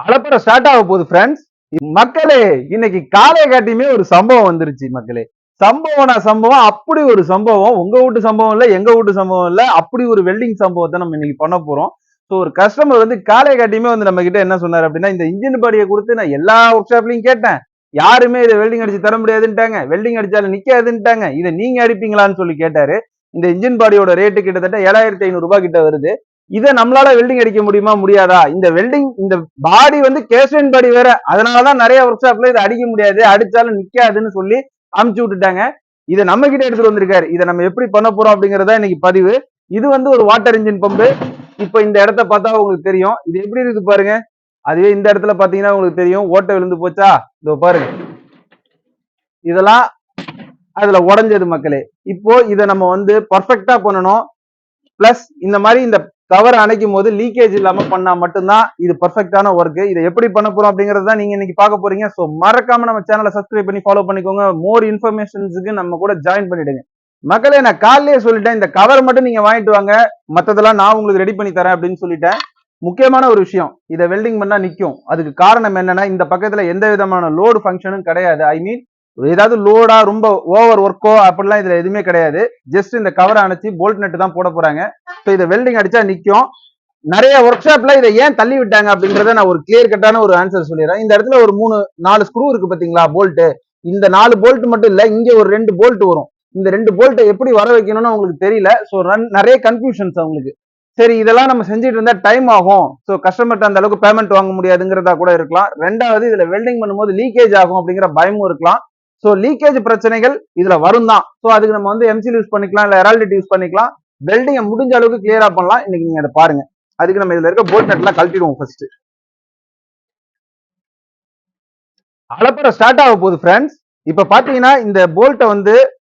அலப்பற start ஆக போகுது friends. மக்களே, இன்னைக்கு காலை காட்டியுமே ஒரு சம்பவம் வந்துருச்சு மக்களே. சம்பவம் அப்படி ஒரு சம்பவம். உங்க வீட்டு சம்பவம் இல்ல, எங்க வீட்டு சம்பவம் இல்ல. அப்படி ஒரு வெல்டிங் சம்பவத்தை நம்ம இன்னைக்கு பண்ண போறோம். ஸோ ஒரு கஸ்டமர் வந்து காலை காட்டியுமே வந்து நம்ம கிட்ட என்ன சொன்னாரு அப்படின்னா, இந்த இன்ஜின் பாடியை கொடுத்து நான் எல்லா ஒர்க் ஷாப்லயும் கேட்டேன். யாருமே இதை வெல்டிங் அடிச்சு தர முடியாதுன்ட்டாங்க. வெல்டிங் அடிச்சாலும் நிக்காதுன்ட்டாங்க. இதை நீங்க அடிப்பீங்களான்னு சொல்லி கேட்டாரு. இந்த இன்ஜின் பாடியோட ரேட்டு கிட்டத்தட்ட 7,500 ரூபாய் கிட்ட வருது. இதை நம்மளால வெல்டிங் அடிக்க முடியுமா முடியாதா? இந்த பாடி வந்து கேஸ்டன் பாடி வேற, அதனாலதான் நிறைய ஒர்க் ஷாப்ல இதை அடிக்க முடியாது, அடிச்சாலும் நிக்காதுன்னு சொல்லி அமுச்சு விட்டுட்டாங்க. இதை நம்ம கிட்ட எடுத்துட்டு வந்திருக்காரு. இதை நம்ம எப்படி பண்ண போறோம் அப்படிங்கறத இன்னைக்கு பதிவு. இது வந்து ஒரு வாட்டர் இன்ஜின் பம்பு. இப்ப இந்த இடத்த பார்த்தா உங்களுக்கு தெரியும் இது எப்படி இருக்கு பாருங்க. அதுவே இந்த இடத்துல பாத்தீங்கன்னா உங்களுக்கு தெரியும் ஓட்டை விழுந்து போச்சா. இதோ பாருங்க, இதெல்லாம் அதுல உடஞ்சது மக்களே. இப்போ இதை நம்ம வந்து பர்ஃபெக்டா பண்ணணும். பிளஸ் இந்த மாதிரி இந்த கவர் அணைக்கும் போது லீக்கேஜ் இல்லாம பண்ணா மட்டும்தான் இது பர்ஃபெக்டான ஒர்க். இதை எப்படி பண்ண போறோம் அப்படிங்கறத நீங்க இன்னைக்கு பார்க்க போறீங்க. ஸோ மறக்காம நம்ம சேனலை சப்ஸ்கிரைப் பண்ணி ஃபாலோ பண்ணிக்கோங்க. மோர் இன்ஃபர்மேஷன்ஸுக்கு நம்ம கூட ஜாயின் பண்ணிடுங்க மக்களே. நான் காலையிலேயே சொல்லிட்டேன், இந்த கவர் மட்டும் நீங்க வாங்கிட்டு வாங்க, மத்ததெல்லாம் நான் உங்களுக்கு ரெடி பண்ணி தரேன் அப்படின்னு சொல்லிட்டேன். முக்கியமான ஒரு விஷயம், இதை வெல்டிங் பண்ணா நிற்கும். அதுக்கு காரணம் என்னன்னா, இந்த பக்கத்துல எந்த விதமான லோடு ஃபங்க்ஷனும் கிடையாது. ஐ மீன் ஏதாவது லோடா ரொம்ப ஓவர் ஒர்க்கோ அப்படிலாம் இதுல எதுவுமே கிடையாது. ஜஸ்ட் இந்த கவரை அணைச்சி போல்ட் நெட் தான் போட போறாங்க. ஸோ இதை வெல்டிங் அடிச்சா நிற்கும். நிறைய ஒர்க் ஷாப்ல இதை ஏன் தள்ளி விட்டாங்க அப்படின்றத நான் ஒரு கிளியர் கட்டான ஒரு ஆன்சர் சொல்லிடுறேன். இந்த இடத்துல ஒரு 4 ஸ்க்ரூ இருக்கு பாத்தீங்களா, போல்ட். இந்த 4 போல்ட் மட்டும் இல்ல, இங்க ஒரு 2 போல்ட் வரும். இந்த 2 போல்ட்டை எப்படி வர வைக்கணும்னு உங்களுக்கு தெரியல. ஸோ நிறைய கன்ஃபியூஷன்ஸ் அவங்களுக்கு. சரி, இதெல்லாம் நம்ம செஞ்சுட்டு இருந்தா டைம் ஆகும், ஸோ கஸ்டமர்கிட்ட அந்த அளவுக்கு பேமெண்ட் வாங்க முடியாதுங்கிறதா கூட இருக்கலாம். ரெண்டாவது, இதுல வெல்டிங் பண்ணும்போது லீக்கேஜ் ஆகும் அப்படிங்கிற பயமும் இருக்கலாம். ஸோ லீக்கேஜ் பிரச்சனைகள் இதுல வரும் தான். ஸோ அதுக்கு நம்ம வந்து எம்சில் யூஸ் பண்ணிக்கலாம், இல்ல ஹெரால்டிட் யூஸ் பண்ணிக்கலாம். வெல்டிங்கை முடிஞ்ச அளவுக்கு கிளியரா பண்ணலாம். இன்னைக்கு நீங்க அதை பாருங்க. அதுக்கு நம்ம இதுல இருக்க போல்ட் நட் எல்லாம் கழட்டிடுவோம். ஃபர்ஸ்ட் அலப்பற ஸ்டார்ட் ஆக போகுது ஃப்ரெண்ட்ஸ். இப்ப பாத்தீங்கன்னா இந்த போல்ட்டை வந்து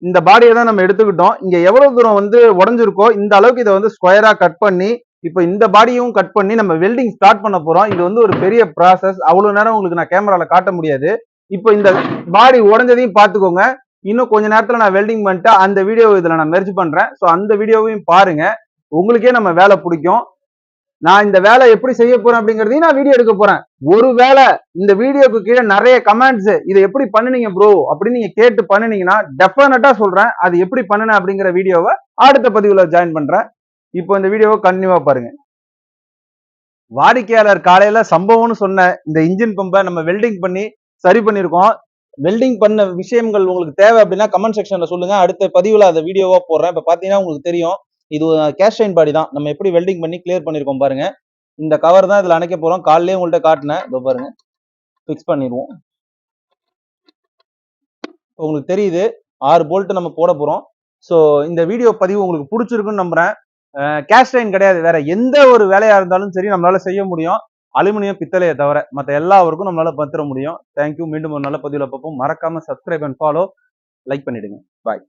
இந்த பாடியை தான் நம்ம எடுத்துக்கிட்டோம். இங்க எவ்வளவு தூரம் வந்து உடஞ்சிருக்கோ இந்த அளவுக்கு இதை வந்து ஸ்கொயரா கட் பண்ணி, இப்ப இந்த பாடியும் கட் பண்ணி நம்ம வெல்டிங் ஸ்டார்ட் பண்ண போறோம். இது வந்து ஒரு பெரிய ப்ராசஸ். அவ்வளவு நேரம் உங்களுக்கு நான் கேமரால காட்ட முடியாது. இப்போ இந்த பாடி உடஞ்சதையும் பாத்துக்கோங்க. இன்னும் கொஞ்ச நேரத்துல நான் வெல்டிங் பண்ணிட்டு அந்த வீடியோ இதுல நான் மெர்ஜ் பண்றேன். ஸோ அந்த வீடியோவையும் பாருங்க, உங்களுக்கே நம்ம வேலை பிடிக்கும். நான் இந்த வேலை எப்படி செய்ய போறேன் அப்படிங்கறதையும் நான் வீடியோ எடுக்க போறேன். ஒருவேளை இந்த வீடியோக்கு கீழே நிறைய கமெண்ட்ஸ் இதை எப்படி பண்ணுனீங்க ப்ரோ அப்படின்னு நீங்க கேட்டு பண்ணுனீங்கன்னா டெஃபினட்டா சொல்றேன் அது எப்படி பண்ணுனேன் அப்படிங்கிற வீடியோவை அடுத்த பதிவுல ஜாயின் பண்றேன். இப்போ இந்த வீடியோவை கண்டினியூவா பாருங்க. வாடிக்கையாளர் காலையில சம்பவம்னு சொன்ன இந்த இன்ஜின் பம்பை நம்ம வெல்டிங் பண்ணி சரி பண்ணிருக்கோம். வெல்டிங் பண்ண விஷயங்கள் உங்களுக்கு தேவை அப்படின்னா கமெண்ட் செக்ஷன்ல சொல்லுங்க. அடுத்த பதிவுல அந்த வீடியோவா போடுறேன். இப்ப பாத்தீங்கன்னா உங்களுக்கு தெரியும், இது கேஸ்டைன் பாடி தான். நம்ம எப்படி வெல்டிங் பண்ணி கிளியர் பண்ணிருக்கோம் பாருங்க. இந்த கவர் தான் இதுல அணைக்க போறோம். காலையிலேயே உங்கள்கிட்ட காட்டினேன். இதோ பாருங்க, பிக்ஸ் பண்ணிடுவோம். உங்களுக்கு தெரியுது 6 போல்ட் நம்ம போட போறோம். ஸோ இந்த வீடியோ பதிவு உங்களுக்கு பிடிச்சிருக்குன்னு நம்புறேன். கேஸ்டைன் கிடையாது, வேற எந்த ஒரு வேலையா இருந்தாலும் சரி நம்மளால செய்ய முடியும். அலுமினியம், பித்தளையை தவிர மற்ற எல்லா ஒர்க்கும் நம்மளால பத்திர முடியும். தேங்க்யூ. மீண்டும் ஒரு நல்ல பதிவுல பார்ப்போம். மறக்காம சப்ஸ்கிரைப் அண்ட் ஃபாலோ, லைக் பண்ணிடுங்க. பாய்.